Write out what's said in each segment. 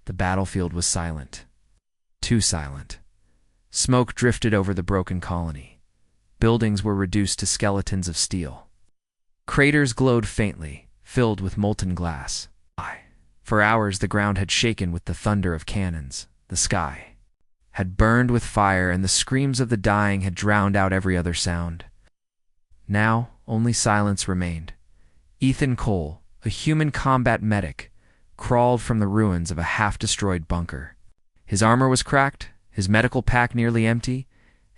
The battlefield was silent. Too silent. Smoke drifted over the broken colony. Buildings were reduced to skeletons of steel. Craters glowed faintly, filled with molten glass. For hours the ground had shaken with the thunder of cannons. The sky had burned with fire, and the screams of the dying had drowned out every other sound. Now only silence remained. Ethan Cole, a human combat medic, crawled from the ruins of a half-destroyed bunker. His armor was cracked, his medical pack nearly empty,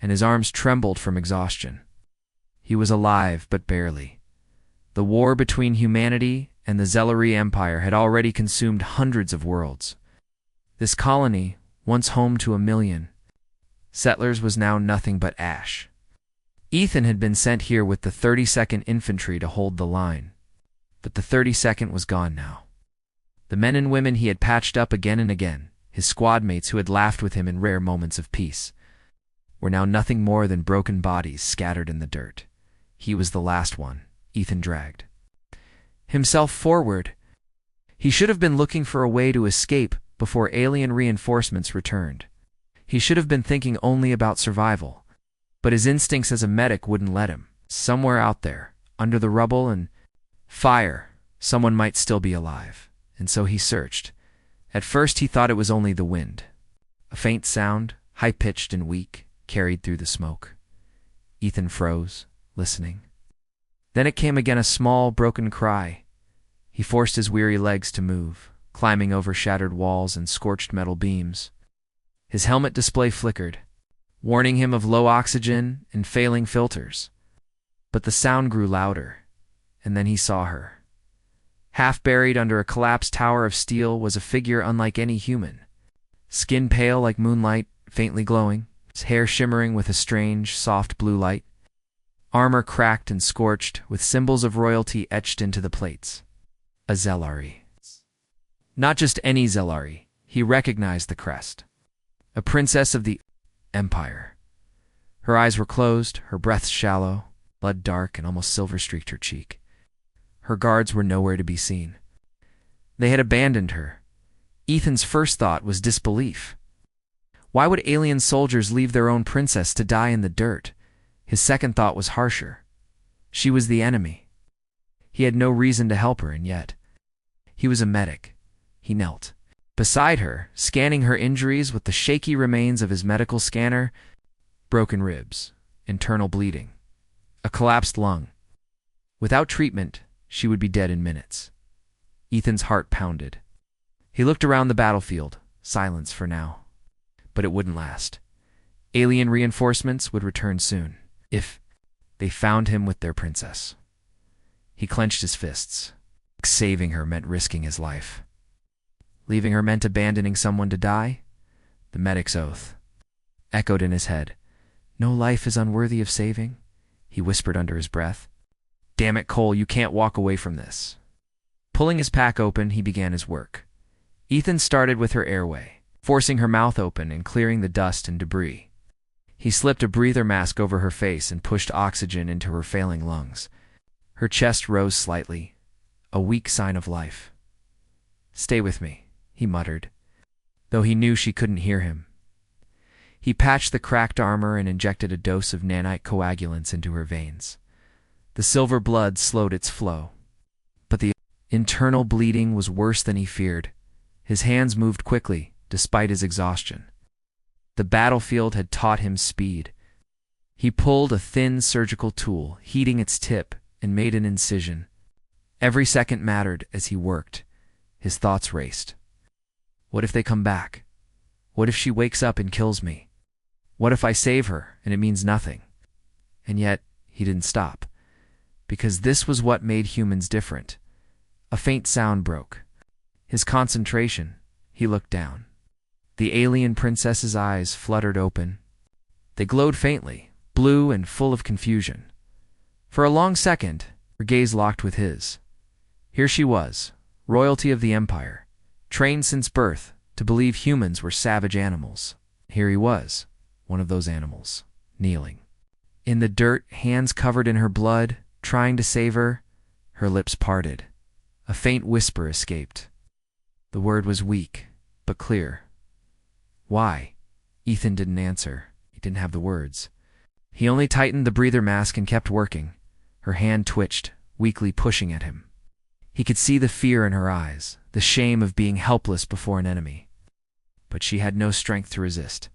and his arms trembled from exhaustion. He was alive, but barely. The war between humanity and the Zelari Empire had already consumed hundreds of worlds. This colony, once home to 1 million settlers, was now nothing but ash. Ethan had been sent here with the 32nd Infantry to hold the line, but the 32nd was gone now. The men and women he had patched up again and again, his squad mates who had laughed with him in rare moments of peace, were now nothing more than broken bodies scattered in the dirt. He was the last one. Ethan dragged himself forward. He should have been looking for a way to escape before alien reinforcements returned. He should have been thinking only about survival, but his instincts as a medic wouldn't let him. Somewhere out there, under the rubble and fire, someone might still be alive, and so he searched. At first he thought it was only the wind. A faint sound, high-pitched and weak, carried through the smoke. Ethan froze, listening. Then it came again, a small, broken cry. He forced his weary legs to move, climbing over shattered walls and scorched metal beams. His helmet display flickered, warning him of low oxygen and failing filters. But the sound grew louder, and then he saw her. Half buried under a collapsed tower of steel was a figure unlike any human. Skin pale like moonlight, faintly glowing, his hair shimmering with a strange, soft blue light. Armor cracked and scorched, with symbols of royalty etched into the plates. A Zelari. Not just any Zelari. He recognized the crest. A princess of the Empire. Her eyes were closed, her breath shallow, blood dark and almost silver-streaked her cheek. Her guards were nowhere to be seen. They had abandoned her. Ethan's first thought was disbelief. Why would alien soldiers leave their own princess to die in the dirt? His second thought was harsher. She was the enemy. He had no reason to help her, and yet he was a medic. He knelt beside her, scanning her injuries with the shaky remains of his medical scanner. Broken ribs, internal bleeding, a collapsed lung. Without treatment, she would be dead in minutes. Ethan's heart pounded. He looked around the battlefield, silence for now. But it wouldn't last. Alien reinforcements would return soon, if they found him with their princess. He clenched his fists. Saving her meant risking his life. Leaving her meant abandoning someone to die? The medic's oath echoed in his head. No life is unworthy of saving, he whispered under his breath. Damn it, Cole, you can't walk away from this. Pulling his pack open, he began his work. Ethan started with her airway, forcing her mouth open and clearing the dust and debris. He slipped a breather mask over her face and pushed oxygen into her failing lungs. Her chest rose slightly, a weak sign of life. Stay with me, he muttered, though he knew she couldn't hear him. He patched the cracked armor and injected a dose of nanite coagulants into her veins. The silver blood slowed its flow. But the internal bleeding was worse than he feared. His hands moved quickly, despite his exhaustion. The battlefield had taught him speed. He pulled a thin surgical tool, heating its tip, and made an incision. Every second mattered as he worked. His thoughts raced. What if they come back? What if she wakes up and kills me? What if I save her and it means nothing? And yet, he didn't stop. Because this was what made humans different. A faint sound broke. His concentration, he looked down. The alien princess's eyes fluttered open. They glowed faintly, blue and full of confusion. For a long second, her gaze locked with his. Here she was, royalty of the Empire, trained since birth to believe humans were savage animals. Here he was, one of those animals, kneeling. In the dirt, hands covered in her blood, trying to save her, her lips parted. A faint whisper escaped. The word was weak, but clear. Why? Ethan didn't answer. He didn't have the words. He only tightened the breather mask and kept working. Her hand twitched, weakly pushing at him. He could see the fear in her eyes, the shame of being helpless before an enemy. But she had no strength to resist,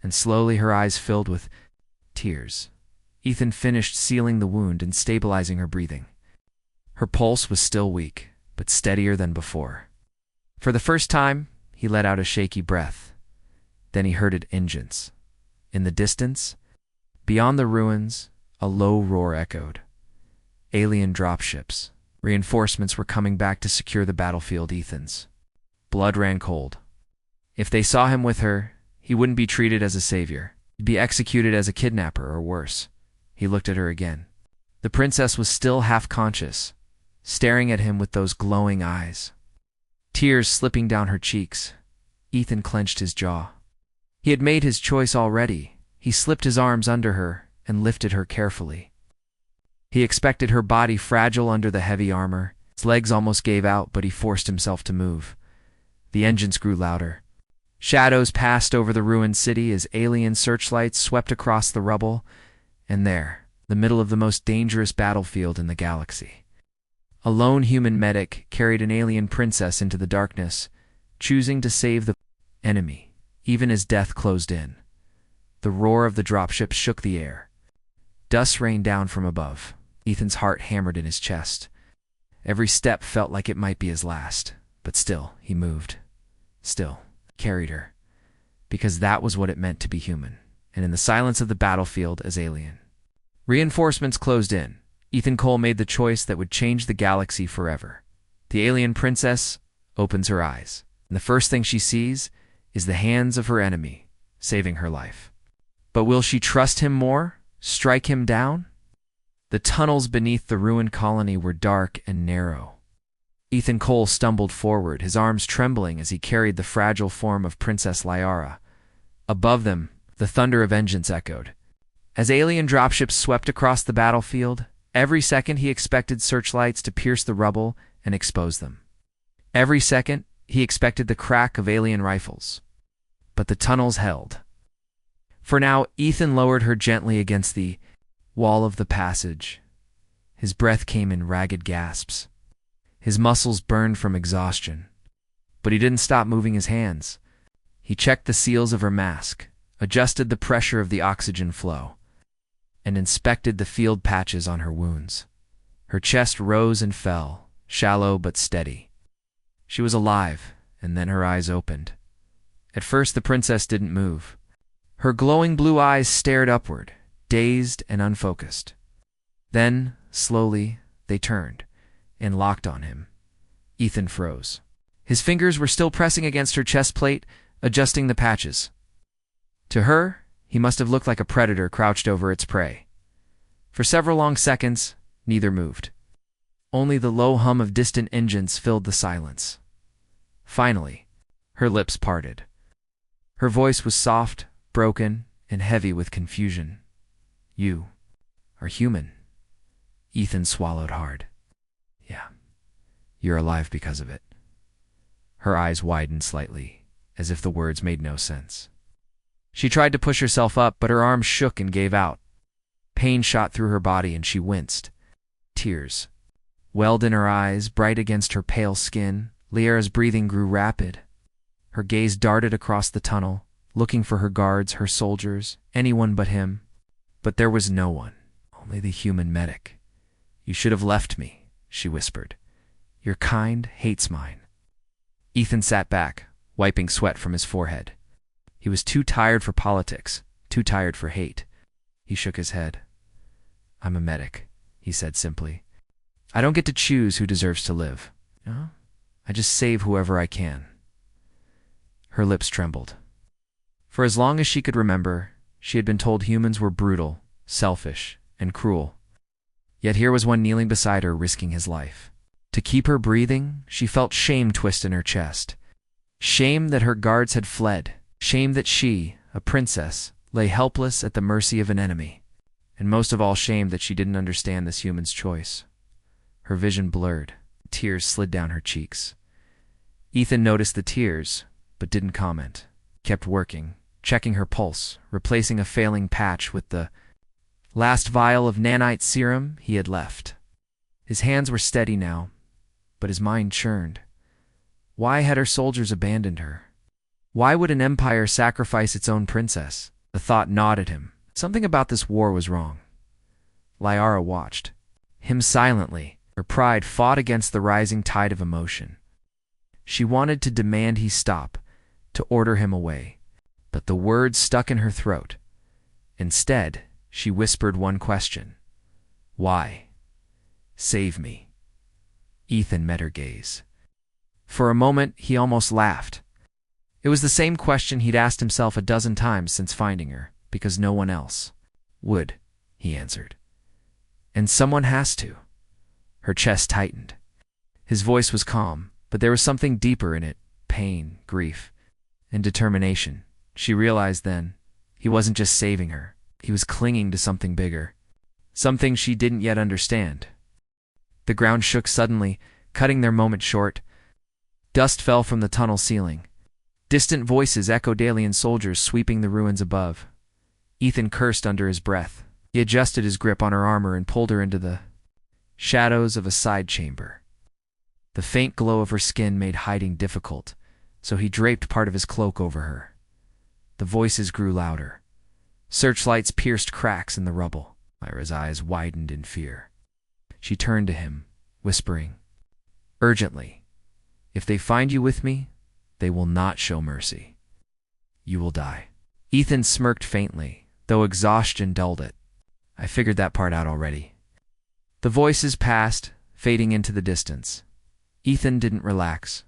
and slowly her eyes filled with tears. Ethan finished sealing the wound and stabilizing her breathing. Her pulse was still weak, but steadier than before. For the first time, he let out a shaky breath. Then he heard engines. In the distance, beyond the ruins, a low roar echoed. Alien dropships. Reinforcements were coming back to secure the battlefield. Ethan's blood ran cold. If they saw him with her, he wouldn't be treated as a savior. He'd be executed as a kidnapper or worse. He looked at her again. The princess was still half-conscious, staring at him with those glowing eyes. Tears slipping down her cheeks. Ethan clenched his jaw. He had made his choice already. He slipped his arms under her and lifted her carefully. He expected her body fragile under the heavy armor. His legs almost gave out, but he forced himself to move. The engines grew louder. Shadows passed over the ruined city as alien searchlights swept across the rubble, and there, the middle of the most dangerous battlefield in the galaxy. A lone human medic carried an alien princess into the darkness, choosing to save the enemy, even as death closed in. The roar of the dropship shook the air. Dust rained down from above. Ethan's heart hammered in his chest. Every step felt like it might be his last, but still, he moved. Still, carried her. Because that was what it meant to be human, and in the silence of the battlefield as alien. Reinforcements closed in. Ethan Cole made the choice that would change the galaxy forever. The alien princess opens her eyes, and the first thing she sees is the hands of her enemy, saving her life. But will she trust him more? Strike him down? The tunnels beneath the ruined colony were dark and narrow. Ethan Cole stumbled forward, his arms trembling as he carried the fragile form of Princess Lyara. Above them, the thunder of engines echoed. As alien dropships swept across the battlefield, every second he expected searchlights to pierce the rubble and expose them. Every second, he expected the crack of alien rifles. But the tunnels held. For now, Ethan lowered her gently against the wall of the passage. His breath came in ragged gasps. His muscles burned from exhaustion. But he didn't stop moving his hands. He checked the seals of her mask, adjusted the pressure of the oxygen flow, and inspected the field patches on her wounds. Her chest rose and fell, shallow but steady. She was alive, and then her eyes opened. At first the princess didn't move. Her glowing blue eyes stared upward, dazed and unfocused. Then, slowly, they turned and locked on him. Ethan froze. His fingers were still pressing against her chest plate, adjusting the patches. To her, he must have looked like a predator crouched over its prey. For several long seconds, neither moved. Only the low hum of distant engines filled the silence. Finally, her lips parted. Her voice was soft, broken, and heavy with confusion. You are human. Ethan swallowed hard. Yeah, you're alive because of it. Her eyes widened slightly, as if the words made no sense. She tried to push herself up, but her arms shook and gave out. Pain shot through her body and she winced. Tears welled in her eyes, bright against her pale skin. Lyara's breathing grew rapid. Her gaze darted across the tunnel, looking for her guards, her soldiers, anyone but him. But there was no one, only the human medic. You should have left me, she whispered. Your kind hates mine. Ethan sat back, wiping sweat from his forehead. He was too tired for politics, too tired for hate. He shook his head. I'm a medic, he said simply. I don't get to choose who deserves to live. No? I just save whoever I can. Her lips trembled. For as long as she could remember, she had been told humans were brutal, selfish, and cruel. Yet here was one kneeling beside her, risking his life. To keep her breathing, she felt shame twist in her chest. Shame that her guards had fled. Shame that she, a princess, lay helpless at the mercy of an enemy. And most of all, shame that she didn't understand this human's choice. Her vision blurred. Tears slid down her cheeks. Ethan noticed the tears, but didn't comment. Kept working, checking her pulse, replacing a failing patch with the last vial of nanite serum he had left. His hands were steady now, but his mind churned. Why had her soldiers abandoned her? Why would an empire sacrifice its own princess? The thought gnawed at him. Something about this war was wrong. Lyara watched him silently. Her pride fought against the rising tide of emotion. She wanted to demand he stop, to order him away, but the words stuck in her throat. Instead, she whispered one question. Why? Save me. Ethan met her gaze. For a moment, he almost laughed. It was the same question he'd asked himself a dozen times since finding her, because no one else would, he answered. And someone has to. Her chest tightened. His voice was calm, but there was something deeper in it, pain, grief, and determination. She realized then, he wasn't just saving her. He was clinging to something bigger, something she didn't yet understand. The ground shook suddenly, cutting their moment short. Dust fell from the tunnel ceiling. Distant voices echoed, alien soldiers sweeping the ruins above. Ethan cursed under his breath. He adjusted his grip on her armor and pulled her into the shadows of a side chamber. The faint glow of her skin made hiding difficult, so he draped part of his cloak over her. The voices grew louder. Searchlights pierced cracks in the rubble. Lyra's eyes widened in fear. She turned to him, whispering, urgently, if they find you with me, they will not show mercy. You will die. Ethan smirked faintly, though exhaustion dulled it. I figured that part out already. The voices passed, fading into the distance. Ethan didn't relax.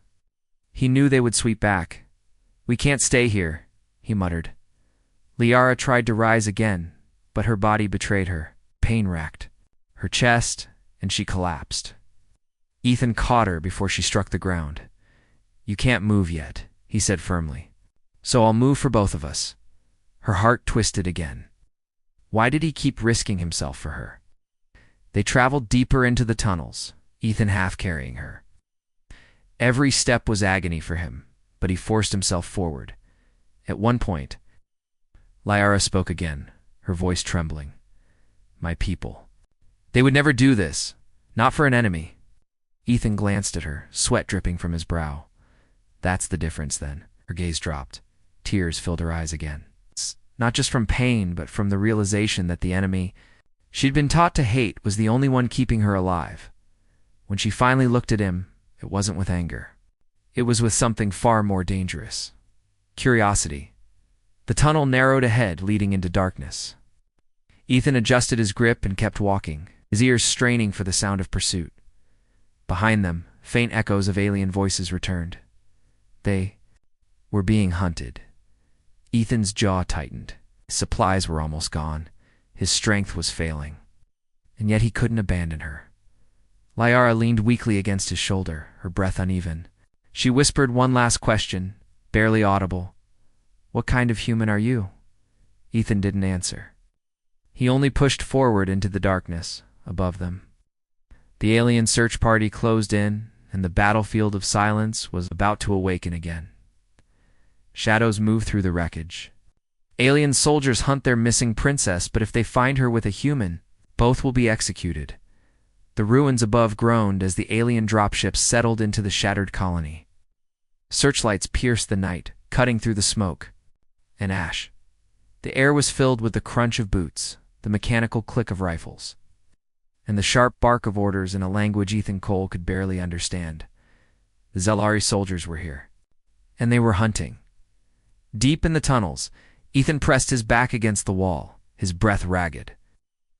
He knew they would sweep back. We can't stay here, he muttered. Lyara tried to rise again, but her body betrayed her, pain-racked. Her chest, and she collapsed. Ethan caught her before she struck the ground. You can't move yet, he said firmly. So I'll move for both of us. Her heart twisted again. Why did he keep risking himself for her? They traveled deeper into the tunnels, Ethan half carrying her. Every step was agony for him, but he forced himself forward. At one point, Lyara spoke again, her voice trembling. My people. They would never do this. Not for an enemy. Ethan glanced at her, sweat dripping from his brow. That's the difference then. Her gaze dropped. Tears filled her eyes again. Not just from pain, but from the realization that the enemy she'd been taught to hate was the only one keeping her alive. When she finally looked at him, it wasn't with anger. It was with something far more dangerous. Curiosity. The tunnel narrowed ahead, leading into darkness. Ethan adjusted his grip and kept walking, his ears straining for the sound of pursuit. Behind them, faint echoes of alien voices returned. They were being hunted. Ethan's jaw tightened. His supplies were almost gone. His strength was failing. And yet he couldn't abandon her. Lyara leaned weakly against his shoulder, her breath uneven. She whispered one last question, barely audible. What kind of human are you? Ethan didn't answer. He only pushed forward into the darkness above them. The alien search party closed in, and the battlefield of silence was about to awaken again. Shadows moved through the wreckage. Alien soldiers hunt their missing princess, but if they find her with a human, both will be executed. The ruins above groaned as the alien dropships settled into the shattered colony. Searchlights pierced the night, cutting through the smoke and ash. The air was filled with the crunch of boots, the mechanical click of rifles, and the sharp bark of orders in a language Ethan Cole could barely understand. The Zelari soldiers were here, and they were hunting. Deep in the tunnels, Ethan pressed his back against the wall, his breath ragged.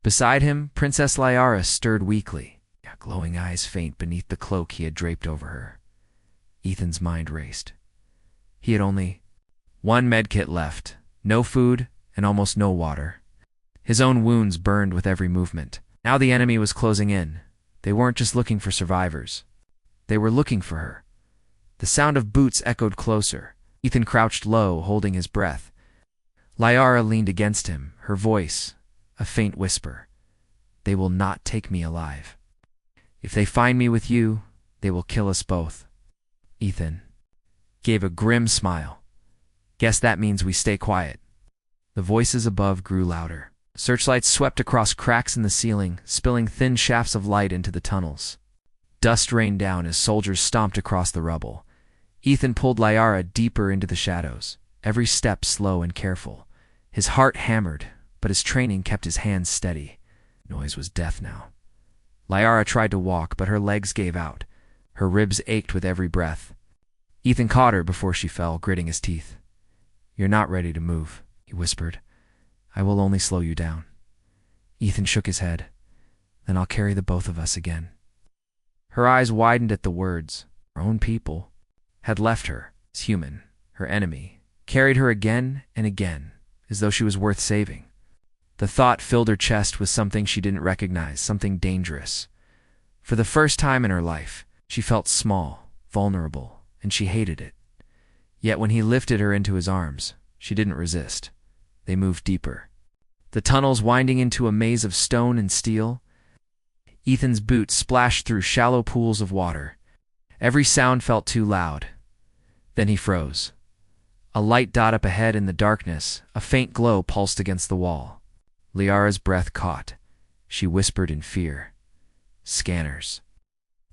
Beside him, Princess Lyara stirred weakly, glowing eyes faint beneath the cloak he had draped over her. Ethan's mind raced. He had only one medkit left, no food and almost no water. His own wounds burned with every movement. Now the enemy was closing in. They weren't just looking for survivors. They were looking for her. The sound of boots echoed closer. Ethan crouched low, holding his breath. Lyara leaned against him, her voice a faint whisper. They will not take me alive. If they find me with you, they will kill us both. Ethan. gave a grim smile. Guess that means we stay quiet. The voices above grew louder. Searchlights swept across cracks in the ceiling, spilling thin shafts of light into the tunnels. Dust rained down as soldiers stomped across the rubble. Ethan pulled Lyara deeper into the shadows, every step slow and careful. His heart hammered, but his training kept his hands steady. Noise was death now. Lyara tried to walk, but her legs gave out. Her ribs ached with every breath. Ethan caught her before she fell, gritting his teeth. "You're not ready to move," he whispered. "I will only slow you down." Ethan shook his head. "Then I'll carry the both of us again." Her eyes widened at the words. Her own people had left her as human, her enemy, carried her again and again, as though she was worth saving. The thought filled her chest with something she didn't recognize, something dangerous. For the first time in her life, she felt small, vulnerable, and she hated it. Yet when he lifted her into his arms, she didn't resist. They moved deeper. The tunnels winding into a maze of stone and steel. Ethan's boots splashed through shallow pools of water. Every sound felt too loud. Then he froze. A light dot up ahead in the darkness, a faint glow pulsed against the wall. Lyara's breath caught. She whispered in fear. "Scanners."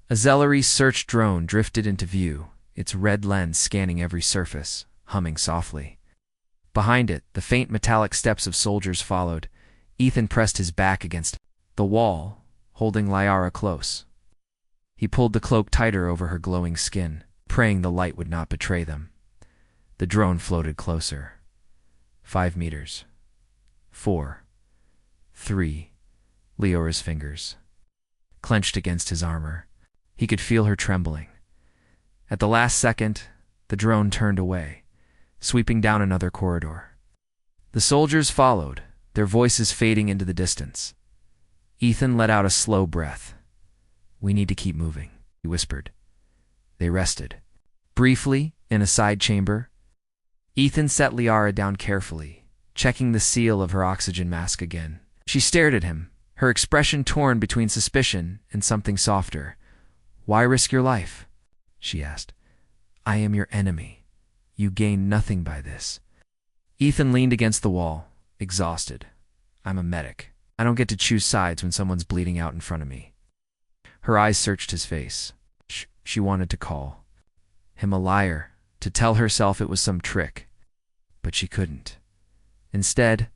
A Zellery search drone drifted into view, its red lens scanning every surface, humming softly. Behind it, the faint metallic steps of soldiers followed. Ethan pressed his back against the wall, holding Lyara close. He pulled the cloak tighter over her glowing skin, praying the light would not betray them. The drone floated closer. 5 meters. 4. 3. Lyara's fingers clenched against his armor. He could feel her trembling. At the last second, the drone turned away, sweeping down another corridor. The soldiers followed, their voices fading into the distance. Ethan let out a slow breath. "We need to keep moving," he whispered. They rested. Briefly, in a side chamber, Ethan set Lyara down carefully, checking the seal of her oxygen mask again. She stared at him, her expression torn between suspicion and something softer. "Why risk your life?" she asked. "I am your enemy. You gain nothing by this." Ethan leaned against the wall, exhausted. "I'm a medic. I don't get to choose sides when someone's bleeding out in front of me." Her eyes searched his face. She wanted to call him a liar, to tell herself it was some trick. But she couldn't. Instead,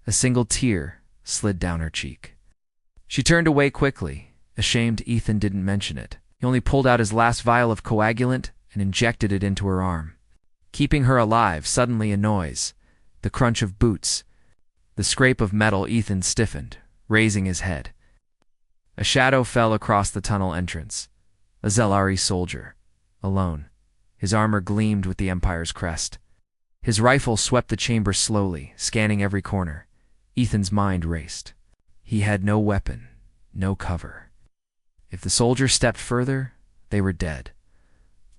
a single tear slid down her cheek. She turned away quickly, ashamed Ethan didn't mention it. He only pulled out his last vial of coagulant and injected it into her arm. Keeping her alive, suddenly a noise. The crunch of boots. The scrape of metal. Ethan stiffened, raising his head. A shadow fell across the tunnel entrance. A Zellery soldier, alone. His armor gleamed with the Empire's crest. His rifle swept the chamber slowly, scanning every corner. Ethan's mind raced. He had no weapon, no cover. If the soldier stepped further, they were dead.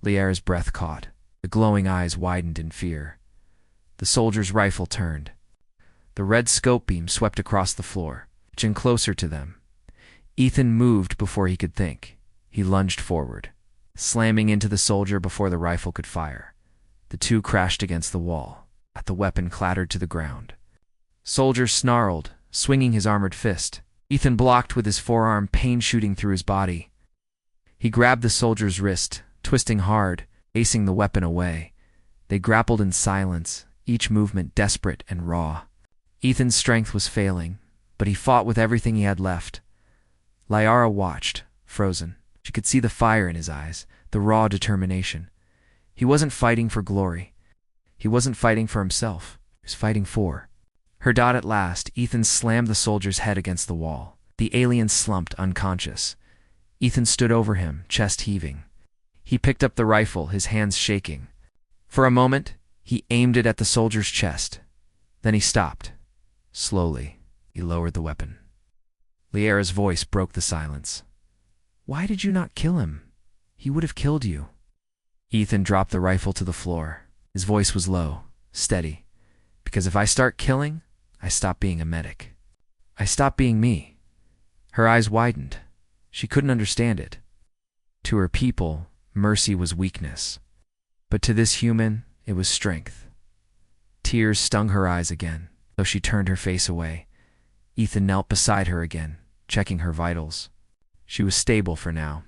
Lyara's breath caught. The glowing eyes widened in fear. The soldier's rifle turned. The red scope beam swept across the floor, inching closer to them. Ethan moved before he could think. He lunged forward, slamming into the soldier before the rifle could fire. The two crashed against the wall. The weapon clattered to the ground. Soldier snarled, swinging his armored fist. Ethan blocked with his forearm, pain shooting through his body. He grabbed the soldier's wrist, twisting hard, acing the weapon away. They grappled in silence, each movement desperate and raw. Ethan's strength was failing, but he fought with everything he had left. Lyara watched, frozen. She could see the fire in his eyes, the raw determination. He wasn't fighting for glory. He wasn't fighting for himself. He was fighting for her. Dot at last, Ethan slammed the soldier's head against the wall. The alien slumped unconscious. Ethan stood over him, chest heaving. He picked up the rifle, his hands shaking. For a moment, he aimed it at the soldier's chest. Then he stopped. Slowly, he lowered the weapon. Lyara's voice broke the silence. "Why did you not kill him? He would have killed you." Ethan dropped the rifle to the floor. His voice was low, steady. "Because if I start killing, I stop being a medic. I stop being me." Her eyes widened. She couldn't understand it. To her people, mercy was weakness. But to this human, it was strength. Tears stung her eyes again, though she turned her face away. Ethan knelt beside her again, checking her vitals. She was stable for now.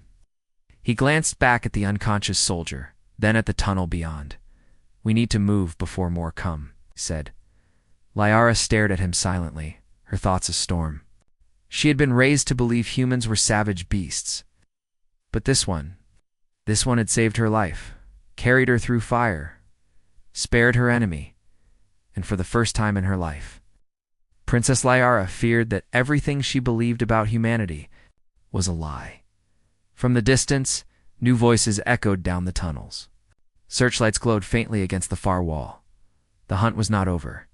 He glanced back at the unconscious soldier, then at the tunnel beyond. "We need to move before more come," he said. Lyara stared at him silently, her thoughts a storm. She had been raised to believe humans were savage beasts. But this one had saved her life, carried her through fire, spared her enemy, and for the first time in her life, Princess Lyara feared that everything she believed about humanity was a lie. From the distance, new voices echoed down the tunnels. Searchlights glowed faintly against the far wall. The hunt was not over.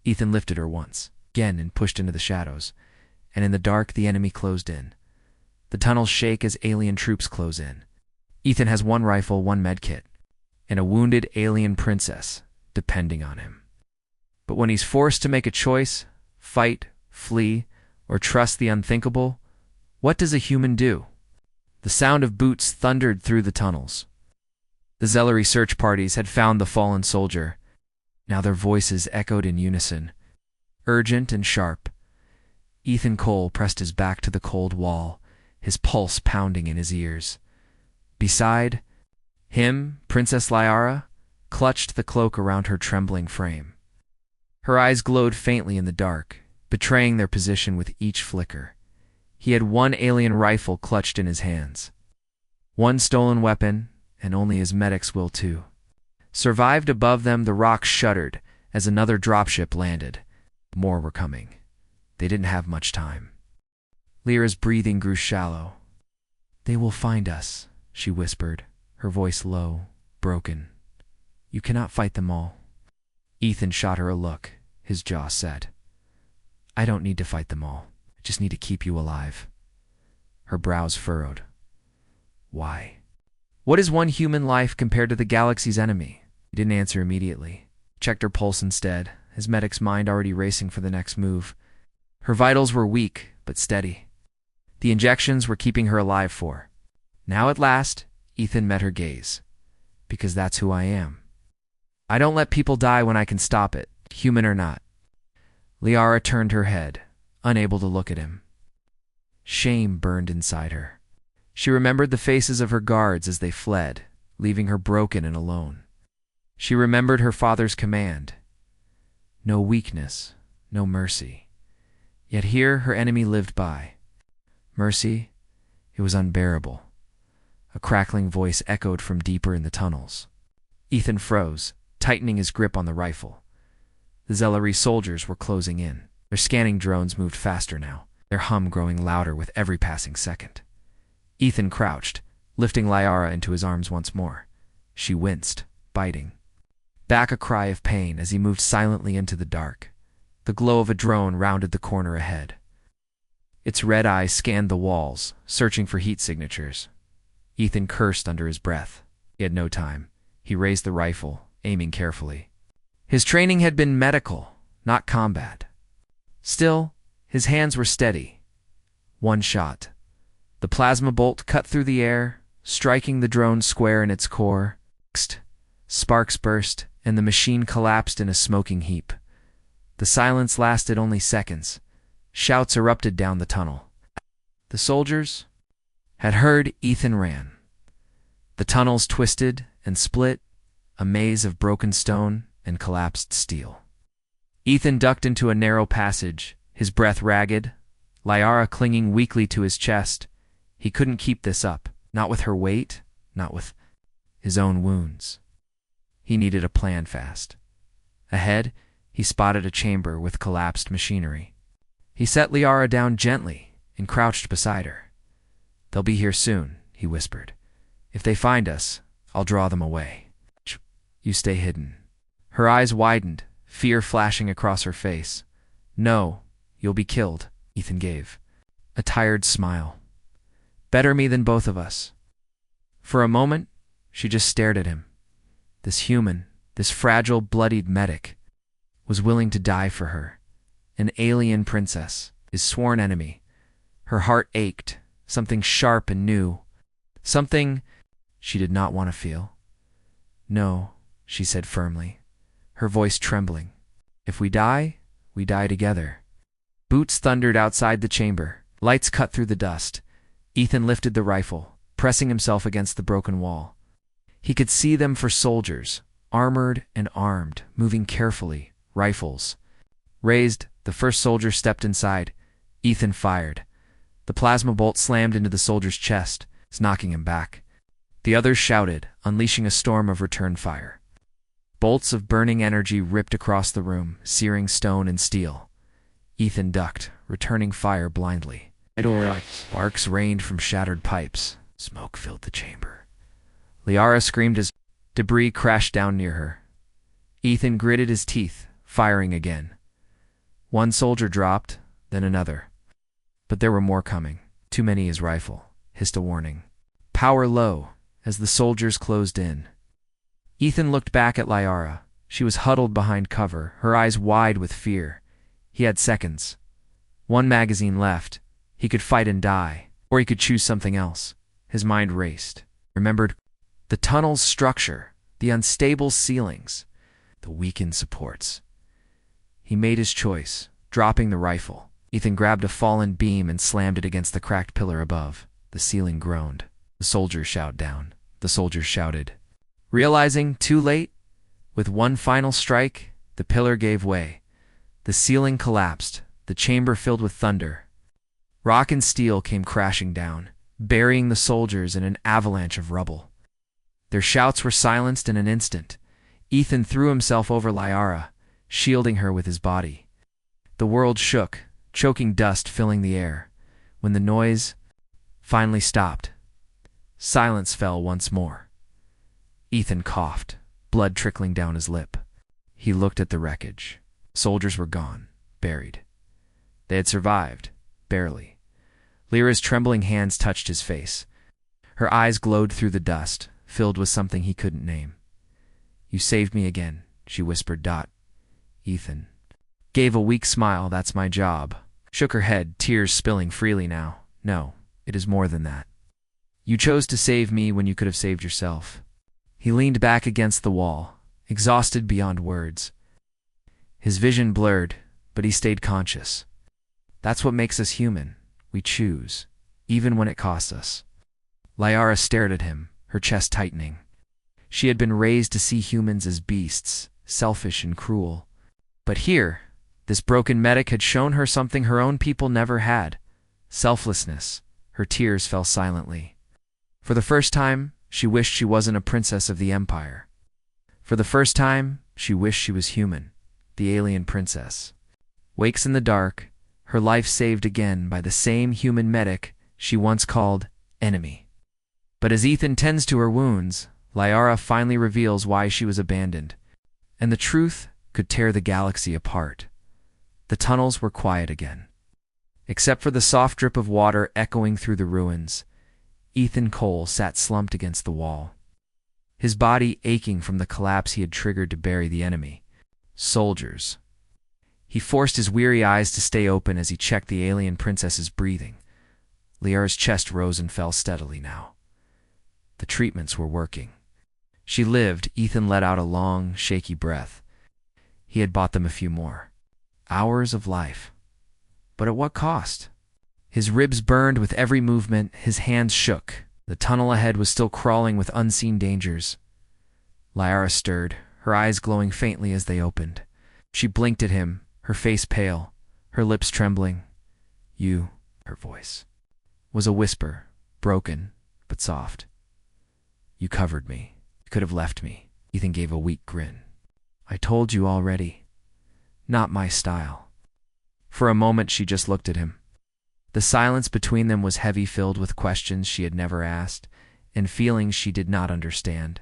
Ethan lifted her once, again, and pushed into the shadows, and in the dark the enemy closed in. The tunnels shake as alien troops close in. Ethan has one rifle, one medkit, and a wounded alien princess depending on him. But when he's forced to make a choice, fight, flee, or trust the unthinkable, what does a human do? The sound of boots thundered through the tunnels. The Velara search parties had found the fallen soldier. Now their voices echoed in unison, urgent and sharp. Ethan Cole pressed his back to the cold wall, his pulse pounding in his ears. Beside him, Princess Lyara clutched the cloak around her trembling frame. Her eyes glowed faintly in the dark, betraying their position with each flicker. He had one alien rifle clutched in his hands. One stolen weapon, and only his medics will too. Survived above them, the rocks shuddered as another dropship landed. More were coming. They didn't have much time. Lyra's breathing grew shallow. "They will find us," she whispered, her voice low, broken. "You cannot fight them all." Ethan shot her a look, his jaw set. "I don't need to fight them all. I just need to keep you alive." Her brows furrowed. "Why? What is one human life compared to the galaxy's enemy?" He didn't answer immediately. Checked her pulse instead, his medic's mind already racing for the next move. Her vitals were weak, but steady. The injections were keeping her alive for. Now at last, Ethan met her gaze. "Because that's who I am. I don't let people die when I can stop it, human or not." Lyara turned her head, unable to look at him. Shame burned inside her. She remembered the faces of her guards as they fled, leaving her broken and alone. She remembered her father's command. No weakness, no mercy. Yet here her enemy lived by. Mercy, it was unbearable. A crackling voice echoed from deeper in the tunnels. Ethan froze, tightening his grip on the rifle. The Velara soldiers were closing in. Their scanning drones moved faster now, their hum growing louder with every passing second. Ethan crouched, lifting Lyara into his arms once more. She winced, biting. Back a cry of pain as he moved silently into the dark. The glow of a drone rounded the corner ahead. Its red eyes scanned the walls, searching for heat signatures. Ethan cursed under his breath. He had no time. He raised the rifle, aiming carefully. His training had been medical, not combat. Still, his hands were steady. One shot. The plasma bolt cut through the air, striking the drone square in its core. Sparks burst, and the machine collapsed in a smoking heap. The silence lasted only seconds. Shouts erupted down the tunnel. The soldiers had heard. Ethan ran. The tunnels twisted and split, a maze of broken stone and collapsed steel. Ethan ducked into a narrow passage, his breath ragged, Lyara clinging weakly to his chest. He couldn't keep this up, not with her weight, not with his own wounds. He needed a plan fast. Ahead, he spotted a chamber with collapsed machinery. He set Lyara down gently and crouched beside her. "They'll be here soon," he whispered. "If they find us, I'll draw them away. You stay hidden." Her eyes widened, fear flashing across her face. "No, you'll be killed," Ethan gave. A tired smile. "Better me than both of us." For a moment, she just stared at him. This human, this fragile, bloodied medic, was willing to die for her. An alien princess, his sworn enemy. Her heart ached, something sharp and new, something she did not want to feel. No, she said firmly, her voice trembling. If we die together. Boots thundered outside the chamber. Lights cut through the dust. Ethan lifted the rifle, pressing himself against the broken wall. He could see them for soldiers, armored and armed, moving carefully, rifles raised. The first soldier stepped inside. Ethan fired. The plasma bolt slammed into the soldier's chest, knocking him back. The others shouted, unleashing a storm of return fire. Bolts of burning energy ripped across the room, searing stone and steel. Ethan ducked, returning fire blindly. Sparks rained from shattered pipes. Smoke filled the chamber. Lyara screamed as debris crashed down near her. Ethan gritted his teeth, firing again. One soldier dropped, then another. But there were more coming. Too many. His rifle hissed a warning. Power low, as the soldiers closed in. Ethan looked back at Lyara. She was huddled behind cover, her eyes wide with fear. He had seconds. One magazine left. He could fight and die, or he could choose something else. His mind raced. Remembered the tunnel's structure, the unstable ceilings, the weakened supports. He made his choice, dropping the rifle. Ethan grabbed a fallen beam and slammed it against the cracked pillar above. The ceiling groaned. The soldiers shouted down. The soldiers shouted. Realizing, too late, with one final strike, the pillar gave way. The ceiling collapsed, the chamber filled with thunder. Rock and steel came crashing down, burying the soldiers in an avalanche of rubble. Their shouts were silenced in an instant. Ethan threw himself over Lyara, shielding her with his body. The world shook, choking dust filling the air. When the noise finally stopped, silence fell once more. Ethan coughed, blood trickling down his lip. He looked at the wreckage. Soldiers were gone, buried. They had survived, barely. Lyra's trembling hands touched his face. Her eyes glowed through the dust, filled with something he couldn't name. You saved me again, she whispered. Ethan gave a weak smile. That's my job. Shook her head, tears spilling freely now. No, it is more than that. You chose to save me when you could have saved yourself. He leaned back against the wall, exhausted beyond words. His vision blurred, but he stayed conscious. That's what makes us human. We choose, even when it costs us. Lyara stared at him, her chest tightening. She had been raised to see humans as beasts, selfish and cruel. But here, this broken medic had shown her something her own people never had. Selflessness. Her tears fell silently. For the first time, she wished she wasn't a princess of the Empire. For the first time, she wished she was human, the alien princess. Wakes in the dark, her life saved again by the same human medic she once called enemy. But as Ethan tends to her wounds, Lyara finally reveals why she was abandoned. And the truth could tear the galaxy apart. The tunnels were quiet again. Except for the soft drip of water echoing through the ruins, Ethan Cole sat slumped against the wall, his body aching from the collapse he had triggered to bury the enemy. Soldiers. He forced his weary eyes to stay open as he checked the alien princess's breathing. Lyara's chest rose and fell steadily now. The treatments were working. She lived. Ethan let out a long, shaky breath. He had bought them a few more. Hours of life. But at what cost? His ribs burned with every movement, his hands shook. The tunnel ahead was still crawling with unseen dangers. Lyara stirred, her eyes glowing faintly as they opened. She blinked at him, her face pale, her lips trembling. You, her voice, was a whisper, broken, but soft. You covered me. You could have left me. Ethan gave a weak grin. I told you already. Not my style. For a moment she just looked at him. The silence between them was heavy, filled with questions she had never asked, and feelings she did not understand.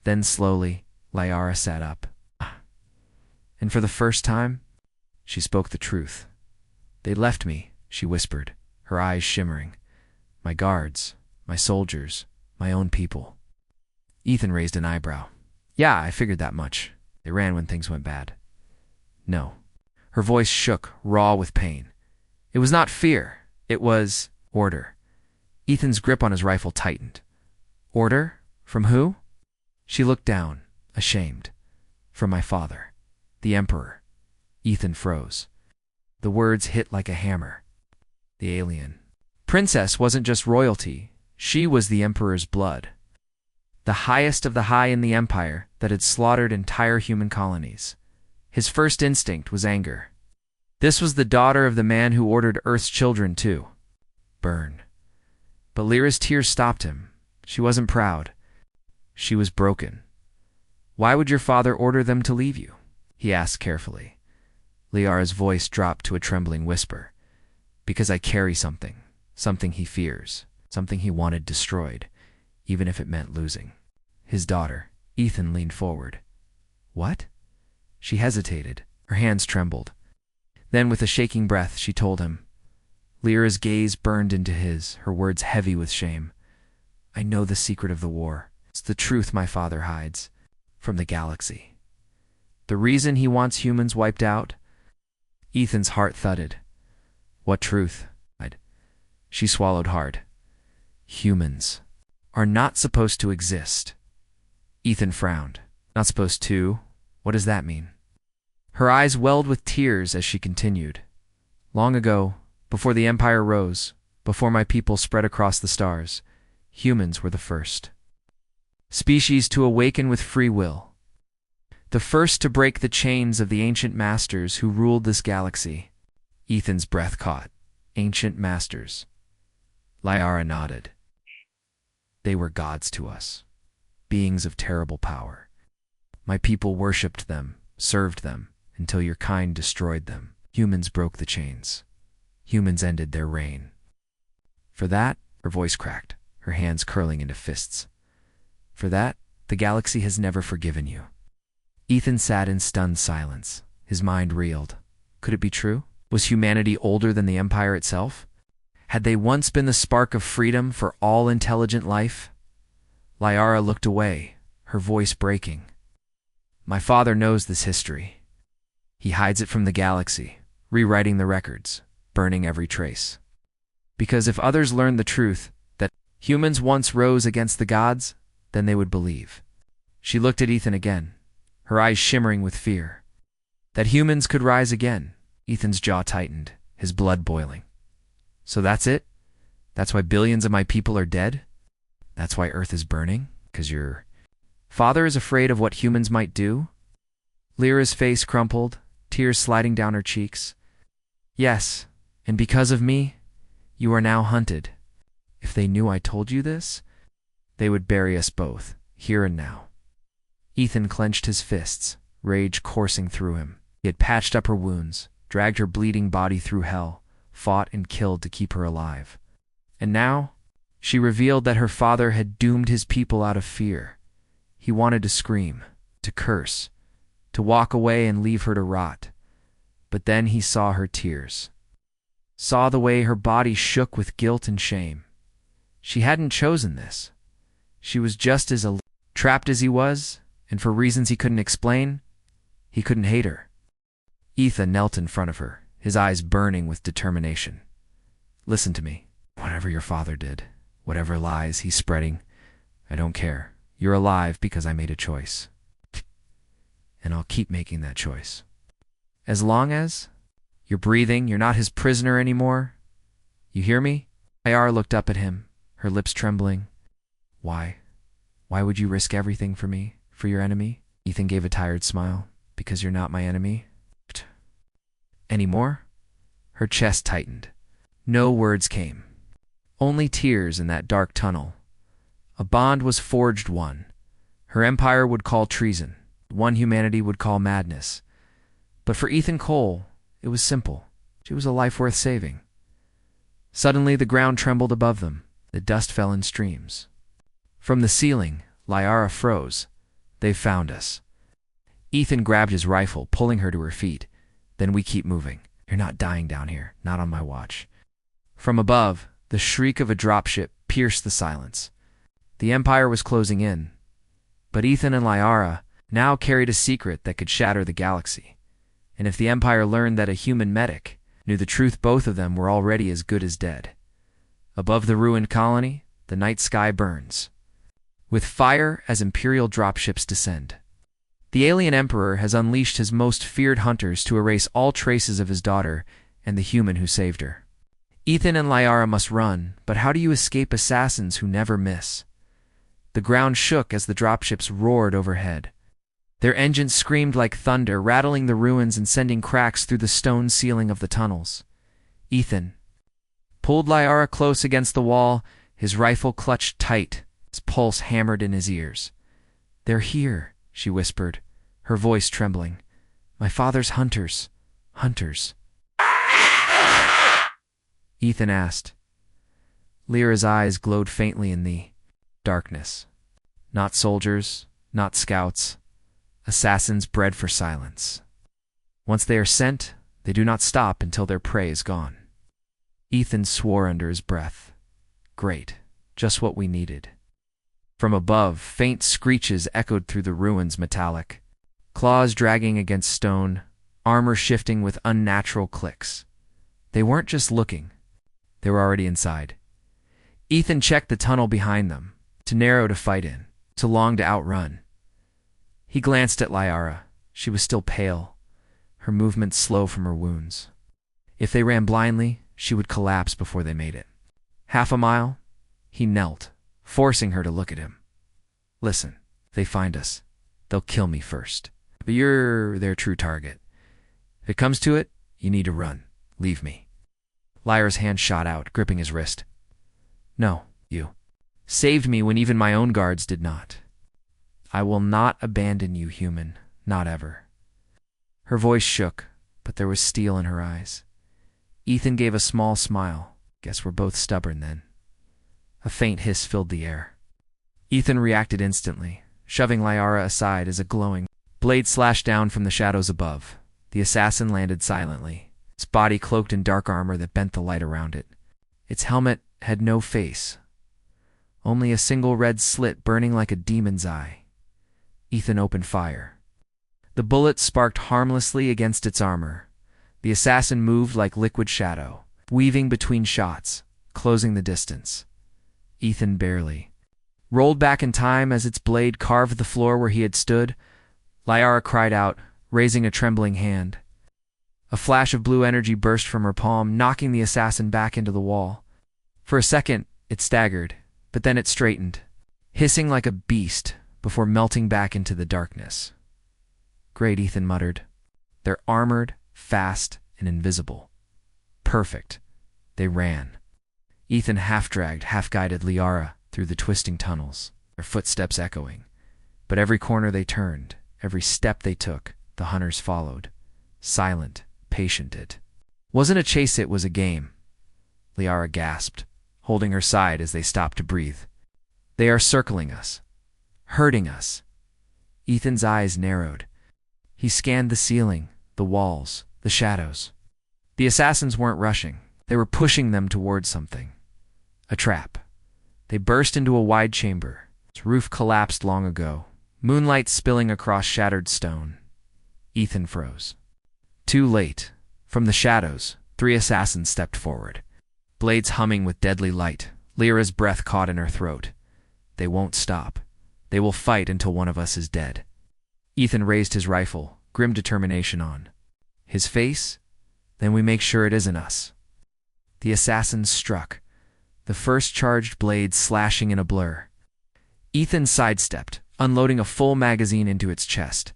Then slowly, Lyara sat up. And for the first time, she spoke the truth. They left me, she whispered, her eyes shimmering. My guards, my soldiers, my own people. Ethan raised an eyebrow. Yeah, I figured that much. They ran when things went bad. No. Her voice shook, raw with pain. It was not fear. It was order. Ethan's grip on his rifle tightened. Order? From who? She looked down, ashamed. From my father, the Emperor. Ethan froze. The words hit like a hammer. The alien princess wasn't just royalty, she was the Emperor's blood. The highest of the high in the Empire that had slaughtered entire human colonies. His first instinct was anger. This was the daughter of the man who ordered Earth's children to burn. But Lyra's tears stopped him. She wasn't proud. She was broken. "Why would your father order them to leave you?" he asked carefully. Lyara's voice dropped to a trembling whisper. "Because I carry something. Something he fears. Something he wanted destroyed, even if it meant losing." His daughter. Ethan leaned forward. "What?" She hesitated. Her hands trembled. Then, with a shaking breath, she told him. Lyra's gaze burned into his, her words heavy with shame. "I know the secret of the war. It's the truth my father hides from the galaxy. The reason he wants humans wiped out?" Ethan's heart thudded. "What truth?" She swallowed hard. "Humans are not supposed to exist." Ethan frowned. "Not supposed to? What does that mean?" Her eyes welled with tears as she continued. "Long ago, before the Empire rose, before my people spread across the stars, humans were the first species to awaken with free will. The first to break the chains of the ancient masters who ruled this galaxy." Ethan's breath caught. Ancient masters. Lyara nodded. "They were gods to us, beings of terrible power. My people worshipped them, served them, until your kind destroyed them. Humans broke the chains. Humans ended their reign. For that," her voice cracked, her hands curling into fists. "For that, the galaxy has never forgiven you." Ethan sat in stunned silence. His mind reeled. Could it be true? Was humanity older than the Empire itself? Had they once been the spark of freedom for all intelligent life? Lyara looked away, her voice breaking. "My father knows this history. He hides it from the galaxy, rewriting the records, burning every trace. Because if others learned the truth, that humans once rose against the gods, then they would believe." She looked at Ethan again, her eyes shimmering with fear. That humans could rise again. Ethan's jaw tightened, his blood boiling. "So that's it? That's why billions of my people are dead? That's why Earth is burning? 'Cause your father is afraid of what humans might do?" Lyra's face crumpled, tears sliding down her cheeks. "Yes, and because of me, you are now hunted. If they knew I told you this, they would bury us both, here and now." Ethan clenched his fists, rage coursing through him. He had patched up her wounds, dragged her bleeding body through hell, fought and killed to keep her alive. And now, she revealed that her father had doomed his people out of fear. He wanted to scream, to curse, to walk away and leave her to rot. But then he saw her tears. Saw the way her body shook with guilt and shame. She hadn't chosen this. She was just as trapped as he was, and for reasons he couldn't explain, he couldn't hate her. Ethan knelt in front of her, his eyes burning with determination. "Listen to me. Whatever your father did, whatever lies he's spreading, I don't care. You're alive because I made a choice. And I'll keep making that choice. As long as you're breathing, you're not his prisoner anymore. You hear me?" Lyara looked up at him, her lips trembling. "Why? Why would you risk everything for me, for your enemy?" Ethan gave a tired smile. "Because you're not my enemy." "Anymore?" Her chest tightened. No words came. Only tears in that dark tunnel. A bond was forged one. Her empire would call treason. One humanity would call madness. But for Ethan Cole, it was simple. She was a life worth saving. Suddenly the ground trembled above them. The dust fell in streams. From the ceiling, Lyara froze. "They've found us." Ethan grabbed his rifle, pulling her to her feet. "Then we keep moving. You're not dying down here, not on my watch." From above, the shriek of a dropship pierced the silence. The Empire was closing in. But Ethan and Lyara now carried a secret that could shatter the galaxy. And if the Empire learned that a human medic knew the truth, both of them were already as good as dead. Above the ruined colony, the night sky burns. with fire as Imperial dropships descend. The alien emperor has unleashed his most feared hunters to erase all traces of his daughter and the human who saved her. Ethan and Lyara must run, but how do you escape assassins who never miss? The ground shook as the dropships roared overhead. Their engines screamed like thunder, rattling the ruins and sending cracks through the stone ceiling of the tunnels. Ethan pulled Lyara close against the wall, his rifle clutched tight, his pulse hammered in his ears. "They're here," she whispered, her voice trembling. "My father's hunters. Hunters." Ethan asked. Lyra's eyes glowed faintly in the darkness. Not soldiers, not scouts. Assassins bred for silence. Once they are sent, they do not stop until their prey is gone. Ethan swore under his breath. Great, just what we needed. From above, faint screeches echoed through the ruins, metallic. Claws dragging against stone, armor shifting with unnatural clicks. They weren't just looking. They were already inside. Ethan checked the tunnel behind them, too narrow to fight in, too long to outrun. He glanced at Lyara. She was still pale, her movements slow from her wounds. If they ran blindly, she would collapse before they made it. Half a mile, he knelt, forcing her to look at him. "Listen, if they find us, they'll kill me first. But you're their true target. If it comes to it, you need to run. Leave me." Lyra's hand shot out, gripping his wrist. "No, you saved me when even my own guards did not. I will not abandon you, human, not ever." Her voice shook, but there was steel in her eyes. Ethan gave a small smile. "Guess we're both stubborn then." A faint hiss filled the air. Ethan reacted instantly, shoving Lyara aside as a glowing blade slashed down from the shadows above. The assassin landed silently, its body cloaked in dark armor that bent the light around it. Its helmet had no face, only a single red slit burning like a demon's eye. Ethan opened fire. The bullet sparked harmlessly against its armor. The assassin moved like liquid shadow, weaving between shots, closing the distance. Ethan barely rolled back in time as its blade carved the floor where he had stood. Lyara cried out, raising a trembling hand. A flash of blue energy burst from her palm, knocking the assassin back into the wall. For a second, it staggered, but then it straightened, hissing like a beast before melting back into the darkness. "Great," Ethan muttered. "They're armored, fast, and invisible. Perfect." They ran. Ethan half-dragged, half-guided Lyara through the twisting tunnels, their footsteps echoing. But every corner they turned, every step they took, the hunters followed. Silent, patient it. Wasn't a chase, it was a game. Lyara gasped, holding her side as they stopped to breathe. "They are circling us. Hurting us." Ethan's eyes narrowed. He scanned the ceiling, the walls, the shadows. The assassins weren't rushing. They were pushing them towards something. A trap. They burst into a wide chamber. Its roof collapsed long ago, moonlight spilling across shattered stone. Ethan froze. Too late. From the shadows, 3 assassins stepped forward, blades humming with deadly light. Lyra's breath caught in her throat. They won't stop. They will fight until one of us is dead. Ethan raised his rifle, grim determination on his face. "Then we make sure it isn't us." The assassins struck, the first charged blade slashing in a blur. Ethan sidestepped, unloading a full magazine into its chest.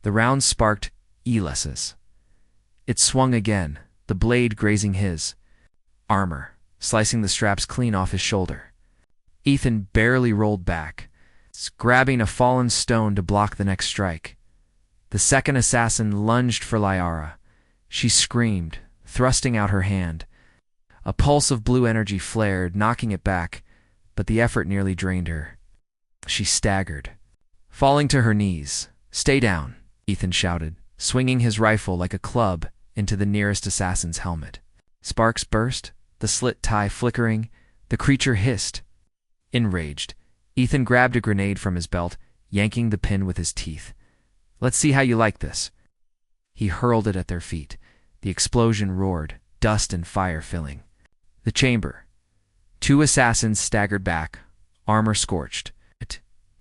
The round sparked E-lesses. It swung again, the blade grazing his armor, slicing the straps clean off his shoulder. Ethan barely rolled back, grabbing a fallen stone to block the next strike. The second assassin lunged for Lyara. She screamed, thrusting out her hand. A pulse of blue energy flared, knocking it back, but the effort nearly drained her. She staggered, falling to her knees. "Stay down," Ethan shouted, swinging his rifle like a club into the nearest assassin's helmet. Sparks burst, the slit tie flickering. The creature hissed. Enraged, Ethan grabbed a grenade from his belt, yanking the pin with his teeth. "Let's see how you like this." He hurled it at their feet. The explosion roared, dust and fire filling the chamber. 2 assassins staggered back, armor scorched.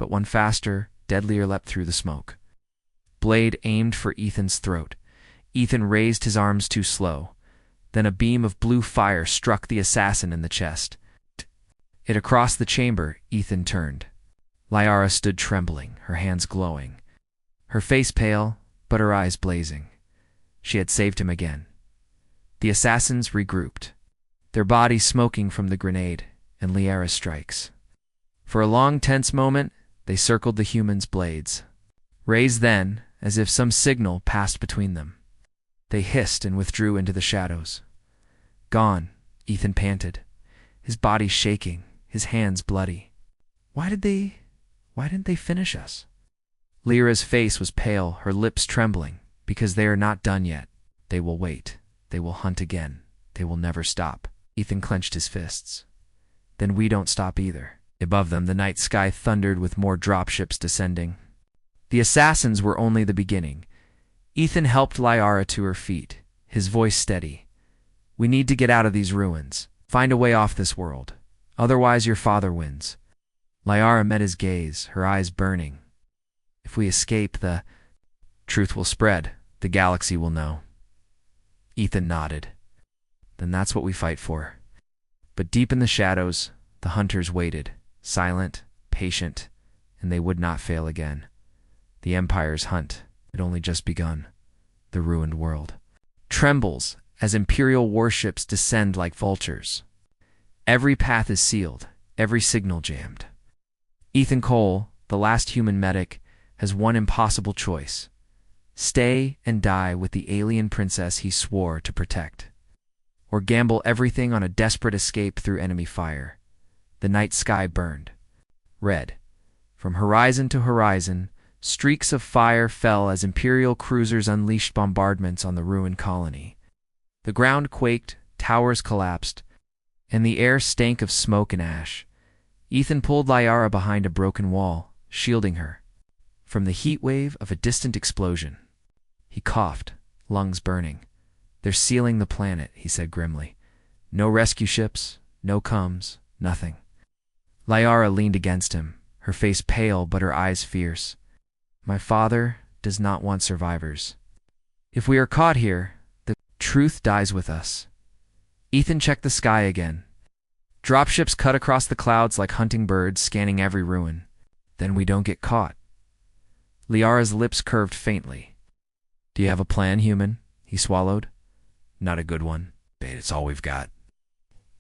but one faster, deadlier leapt through the smoke. Blade aimed for Ethan's throat. Ethan raised his arms too slow. Then a beam of blue fire struck the assassin in the chest. It across the chamber, Ethan turned. Lyara stood trembling, her hands glowing. Her face pale, but her eyes blazing. She had saved him again. The assassins regrouped, their bodies smoking from the grenade and Lyara's strikes. For a long, tense moment, they circled the human's blades. Raised then, as if some signal passed between them. They hissed and withdrew into the shadows. Gone, Ethan panted, his body shaking, his hands bloody. Why didn't they finish us? Lyra's face was pale, her lips trembling, because they are not done yet. They will wait. They will hunt again. They will never stop. Ethan clenched his fists. Then we don't stop either. Above them, the night sky thundered with more dropships descending. The assassins were only the beginning. Ethan helped Lyara to her feet, his voice steady. We need to get out of these ruins. Find a way off this world. Otherwise your father wins. Lyara met his gaze, her eyes burning. If we escape, the truth will spread. The galaxy will know. Ethan nodded. Then that's what we fight for. But deep in the shadows, the hunters waited, silent, patient, and they would not fail again. The Empire's hunt had only just begun. The ruined world trembles as Imperial warships descend like vultures. Every path is sealed, every signal jammed. Ethan Cole, the last human medic, has one impossible choice. Stay and die with the alien princess he swore to protect. Or gamble everything on a desperate escape through enemy fire. The night sky burned. Red. From horizon to horizon, streaks of fire fell as Imperial cruisers unleashed bombardments on the ruined colony. The ground quaked, towers collapsed, and the air stank of smoke and ash. Ethan pulled Lyara behind a broken wall, shielding her from the heat wave of a distant explosion. He coughed, lungs burning. They're sealing the planet, he said grimly. No rescue ships, no comms, nothing. Lyara leaned against him, her face pale but her eyes fierce. My father does not want survivors. If we are caught here, the truth dies with us. Ethan checked the sky again. Dropships cut across the clouds like hunting birds, scanning every ruin. Then we don't get caught. Lyara's lips curved faintly. Do you have a plan, human? He swallowed. Not a good one. Bait, it's all we've got.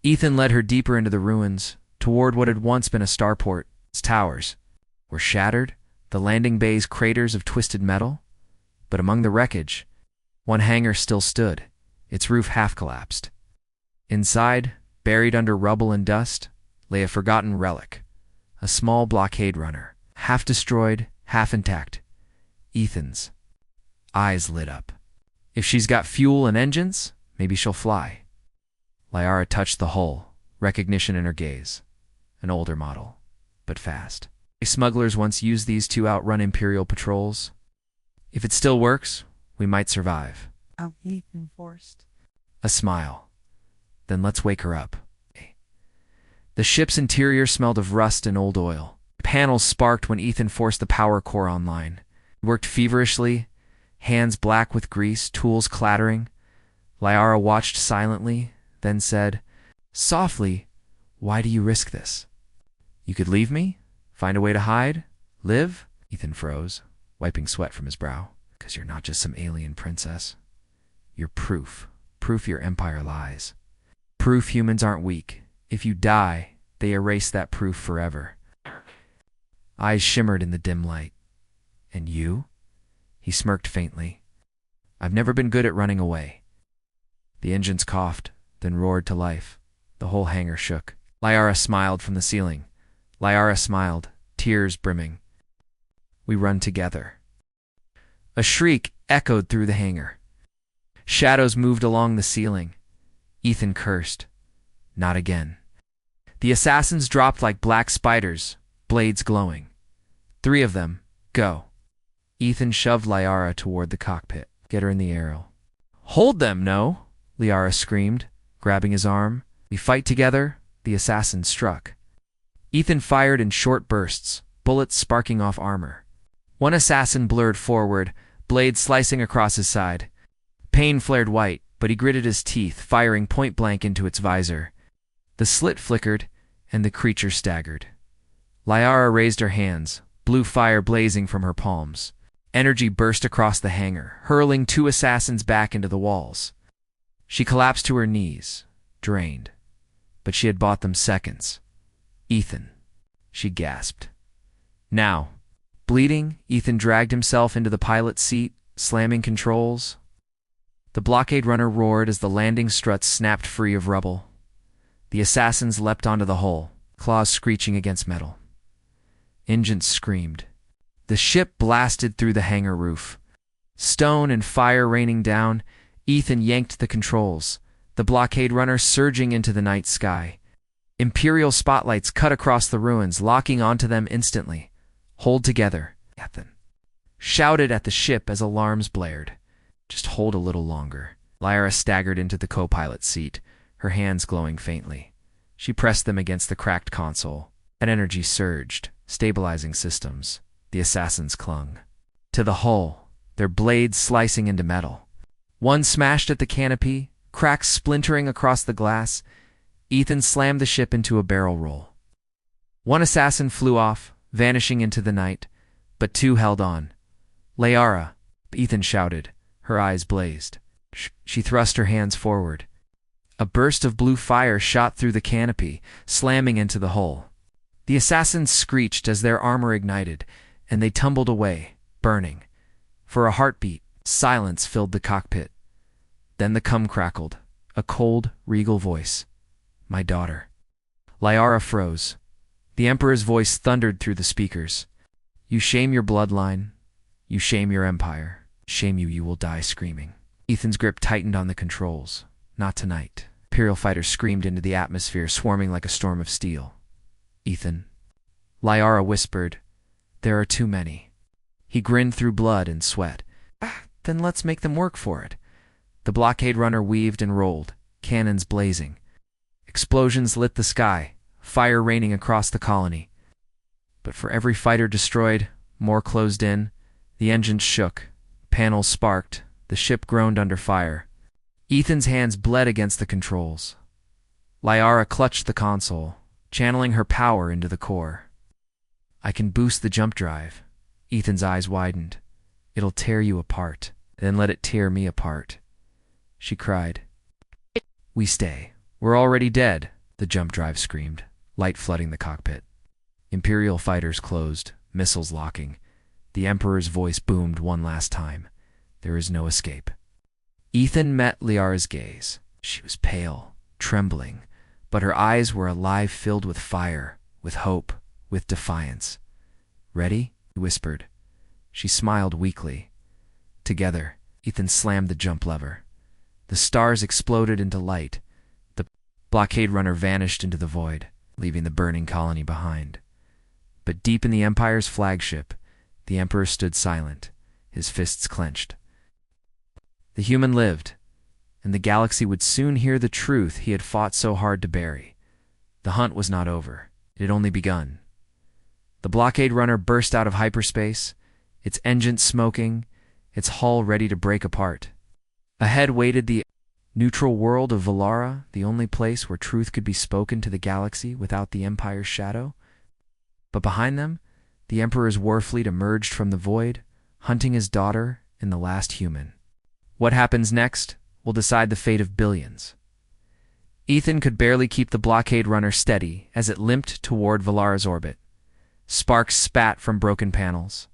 Ethan led her deeper into the ruins, toward what had once been a starport. Its towers were shattered, the landing bays craters of twisted metal. But among the wreckage, one hangar still stood, its roof half collapsed. Inside, buried under rubble and dust, lay a forgotten relic, a small blockade runner, half destroyed, half intact. Ethan's eyes lit up. If she's got fuel and engines, maybe she'll fly. Lyara touched the hull, recognition in her gaze. An older model, but fast. Smugglers once used these to outrun Imperial patrols. If it still works, we might survive. Ethan forced A smile. Then let's wake her up. The ship's interior smelled of rust and old oil. Panels sparked when Ethan forced the power core online. He worked feverishly, hands black with grease, tools clattering. Lyara watched silently, then said, softly, why do you risk this? You could leave me? Find a way to hide? Live? Ethan froze, wiping sweat from his brow. Because you're not just some alien princess. You're proof. Proof your empire lies. Proof humans aren't weak. If you die, they erase that proof forever. Eyes shimmered in the dim light. And you? He smirked faintly. I've never been good at running away. The engines coughed, then roared to life. The whole hangar shook. Lyara smiled from the ceiling. Lyara smiled, tears brimming. We run together. A shriek echoed through the hangar. Shadows moved along the ceiling. Ethan cursed. Not again. The assassins dropped like black spiders, blades glowing. 3 of them. Go. Ethan shoved Lyara toward the cockpit. Get her in the aero. Hold them, no! Lyara screamed, grabbing his arm. We fight together, the assassin struck. Ethan fired in short bursts, bullets sparking off armor. One assassin blurred forward, blade slicing across his side. Pain flared white, but he gritted his teeth, firing point-blank into its visor. The slit flickered, and the creature staggered. Lyara raised her hands, blue fire blazing from her palms. Energy burst across the hangar, hurling 2 assassins back into the walls. She collapsed to her knees, drained. But she had bought them seconds. Ethan, she gasped. Now, bleeding, Ethan dragged himself into the pilot's seat, slamming controls. The blockade runner roared as the landing struts snapped free of rubble. The assassins leapt onto the hull, claws screeching against metal. Engines screamed. The ship blasted through the hangar roof. Stone and fire raining down, Ethan yanked the controls, the blockade runner surging into the night sky. Imperial spotlights cut across the ruins, locking onto them instantly. Hold together, Ethan shouted at the ship as alarms blared. Just hold a little longer. Lyra staggered into the co-pilot seat, her hands glowing faintly. She pressed them against the cracked console. That energy surged, stabilizing systems. The assassins clung to the hull, their blades slicing into metal. One smashed at the canopy, cracks splintering across the glass. Ethan slammed the ship into a barrel roll. One assassin flew off, vanishing into the night, but 2 held on. Lyara, Ethan shouted. Her eyes blazed. She thrust her hands forward. A burst of blue fire shot through the canopy, slamming into the hull. The assassins screeched as their armor ignited, and they tumbled away, burning. For a heartbeat, silence filled the cockpit. Then the cum crackled, a cold, regal voice. My daughter. Lyara froze. The Emperor's voice thundered through the speakers. You shame your bloodline. You shame your empire. Shame you, you will die screaming. Ethan's grip tightened on the controls. Not tonight. Imperial fighters screamed into the atmosphere, swarming like a storm of steel. Ethan. Lyara whispered. There are too many. He grinned through blood and sweat. Then let's make them work for it. The blockade runner weaved and rolled, cannons blazing. Explosions lit the sky, fire raining across the colony. But for every fighter destroyed, more closed in. The engines shook, panels sparked, the ship groaned under fire. Ethan's hands bled against the controls. Lyara clutched the console, channeling her power into the core. I can boost the jump drive. Ethan's eyes widened. It'll tear you apart, then let it tear me apart. She cried. We stay. We're already dead, the jump drive screamed, light flooding the cockpit. Imperial fighters closed, missiles locking. The Emperor's voice boomed one last time. There is no escape. Ethan met Lyara's gaze. She was pale, trembling, but her eyes were alive, filled with fire, with hope, with defiance. Ready? He whispered. She smiled weakly. Together, Ethan slammed the jump lever. The stars exploded into light. The blockade runner vanished into the void, leaving the burning colony behind. But deep in the Empire's flagship, the Emperor stood silent, his fists clenched. The human lived, and the galaxy would soon hear the truth he had fought so hard to bury. The hunt was not over. It had only begun. The blockade runner burst out of hyperspace, its engines smoking, its hull ready to break apart. Ahead waited the neutral world of Velara, the only place where truth could be spoken to the galaxy without the Empire's shadow. But behind them, the Emperor's warfleet emerged from the void, hunting his daughter and the last human. What happens next will decide the fate of billions. Ethan could barely keep the blockade runner steady as it limped toward Velara's orbit. Sparks spat from broken panels.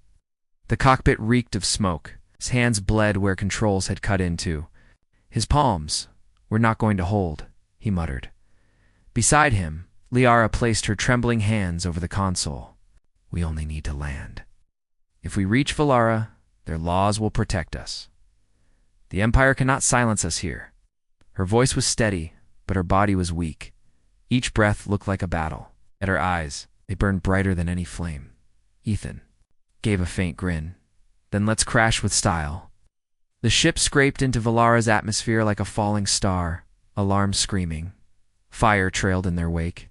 The cockpit reeked of smoke. His hands bled where controls had cut into. His palms were not going to hold, he muttered. Beside him, Lyara placed her trembling hands over the console. We only need to land. If we reach Velara, their laws will protect us. The Empire cannot silence us here. Her voice was steady, but her body was weak. Each breath looked like a battle. At her eyes, they burned brighter than any flame. Ethan gave a faint grin. Then let's crash with style. The ship scraped into Velara's atmosphere like a falling star, alarms screaming. Fire trailed in their wake.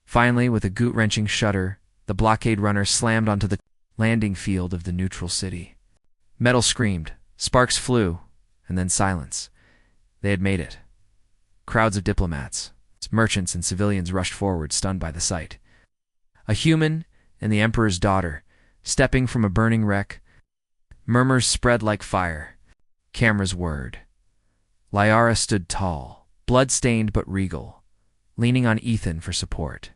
Finally, with a gut-wrenching shudder, The blockade runner slammed onto the landing field of the neutral city. Metal screamed, sparks flew, and then silence. They had made it. Crowds of diplomats, merchants, and civilians rushed forward, stunned by the sight. A human and the Emperor's daughter, stepping from a burning wreck. Murmurs spread like fire. Cameras whirred. Lyara stood tall, blood-stained but regal, leaning on Ethan for support.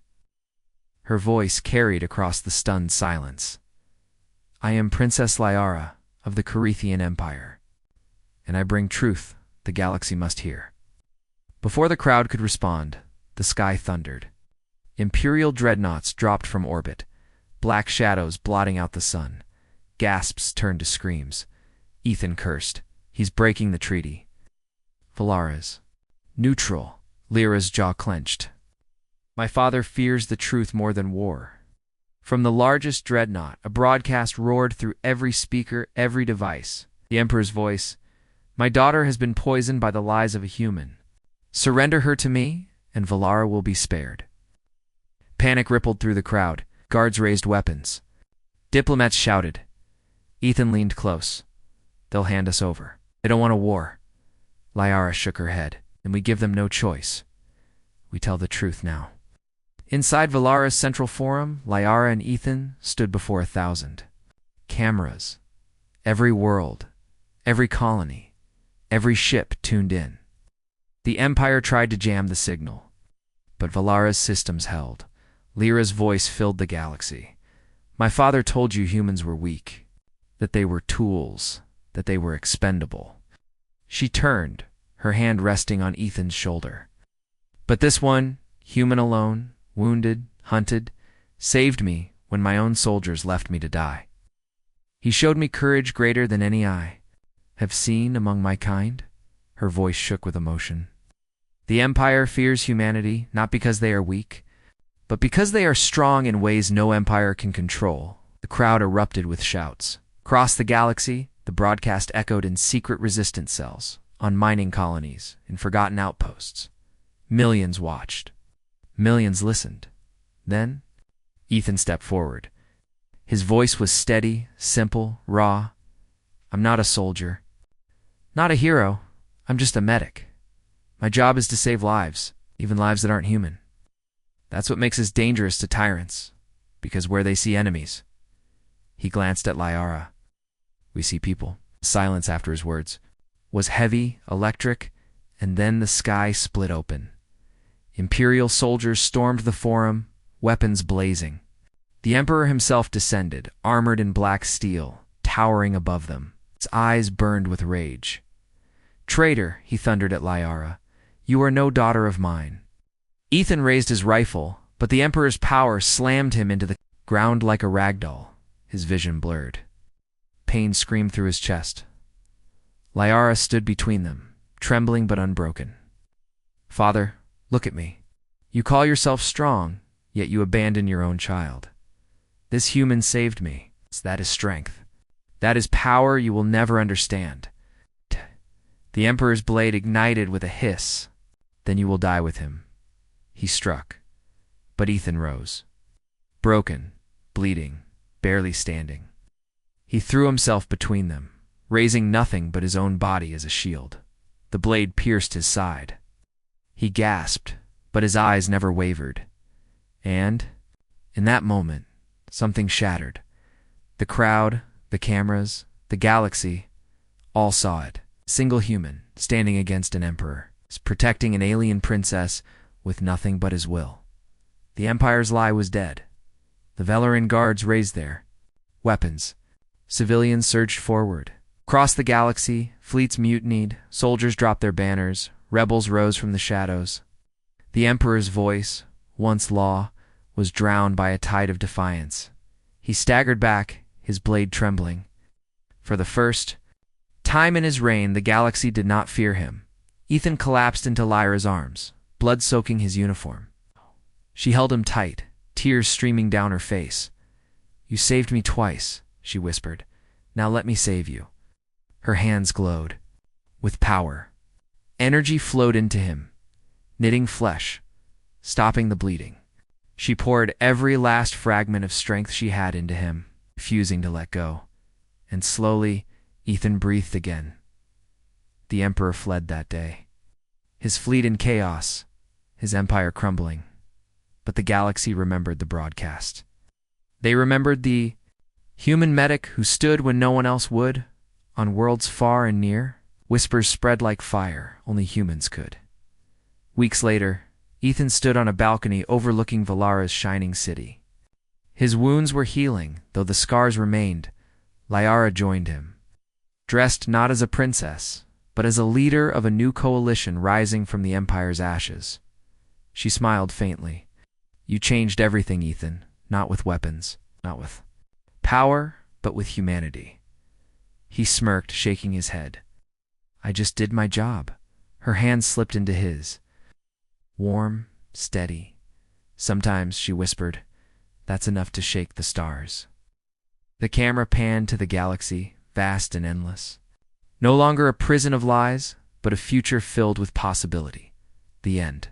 Her voice carried across the stunned silence. "I am Princess Lyara of the Carithian Empire, and I bring truth the galaxy must hear." Before the crowd could respond, the sky thundered. Imperial dreadnoughts dropped from orbit, black shadows blotting out the sun. Gasps turned to screams. Ethan cursed. "He's breaking the treaty." Velara's. "Neutral." Lyra's jaw clenched. "My father fears the truth more than war." From the largest dreadnought, a broadcast roared through every speaker, every device. The Emperor's voice. "My daughter has been poisoned by the lies of a human. Surrender her to me, and Velara will be spared." Panic rippled through the crowd. Guards raised weapons. Diplomats shouted. Ethan leaned close. "They'll hand us over. They don't want a war." Lyara shook her head. "And we give them no choice. We tell the truth now." Inside Velara's central forum, Lyara and Ethan stood before 1,000. Cameras. Every world, every colony, every ship tuned in. The Empire tried to jam the signal, but Velara's systems held. Lyra's voice filled the galaxy. "My father told you humans were weak, that they were tools, that they were expendable." She turned, her hand resting on Ethan's shoulder. "But this one, human alone, wounded, hunted, saved me when my own soldiers left me to die. He showed me courage greater than any I have seen among my kind." Her voice shook with emotion. "The Empire fears humanity not because they are weak, but because they are strong in ways no empire can control." The crowd erupted with shouts. Across the galaxy, the broadcast echoed in secret resistance cells, on mining colonies, in forgotten outposts. Millions watched. Millions listened. Then, Ethan stepped forward. His voice was steady, simple, raw. "I'm not a soldier. Not a hero. I'm just a medic. My job is to save lives, even lives that aren't human. That's what makes us dangerous to tyrants, because where they see enemies." He glanced at Lyara. "We see people." Silence after his words was heavy, electric, and then the sky split open. Imperial soldiers stormed the forum, weapons blazing. The Emperor himself descended, armored in black steel, towering above them. His eyes burned with rage. "Traitor," he thundered at Lyara, "you are no daughter of mine." Ethan raised his rifle, but the Emperor's power slammed him into the ground like a ragdoll. His vision blurred. Pain screamed through his chest. Lyara stood between them, trembling but unbroken. "Father, look at me. You call yourself strong, yet you abandon your own child. This human saved me. That is strength. That is power you will never understand." The Emperor's blade ignited with a hiss. "Then you will die with him." He struck, but Ethan rose. Broken, bleeding, barely standing. He threw himself between them, raising nothing but his own body as a shield. The blade pierced his side. He gasped, but his eyes never wavered. And, in that moment, something shattered. The crowd, the cameras, the galaxy, all saw it. Single human, standing against an emperor, protecting an alien princess with nothing but his will. The Empire's lie was dead. The Velaran guards raised their weapons. Civilians surged forward. Across the galaxy, fleets mutinied, soldiers dropped their banners, rebels rose from the shadows. The Emperor's voice, once law, was drowned by a tide of defiance. He staggered back, his blade trembling. For the first time in his reign, the galaxy did not fear him. Ethan collapsed into Lyra's arms, blood soaking his uniform. She held him tight, tears streaming down her face. "You saved me twice," she whispered. "Now let me save you." Her hands glowed. With power. Energy flowed into him, knitting flesh, stopping the bleeding. She poured every last fragment of strength she had into him, refusing to let go. And slowly, Ethan breathed again. The Emperor fled that day. His fleet in chaos, his empire crumbling. But the galaxy remembered the broadcast. They remembered the human medic who stood when no one else would, on worlds far and near. Whispers spread like fire, only humans could. Weeks later, Ethan stood on a balcony overlooking Velara's shining city. His wounds were healing, though the scars remained. Lyara joined him, dressed not as a princess, but as a leader of a new coalition rising from the Empire's ashes. She smiled faintly. You changed everything, Ethan, not with weapons, not with power, but with humanity. He smirked, shaking his head. I just did my job. Her hand slipped into his. Warm, steady. Sometimes, she whispered, that's enough to shake the stars. The camera panned to the galaxy, vast and endless. No longer a prison of lies, but a future filled with possibility. The end.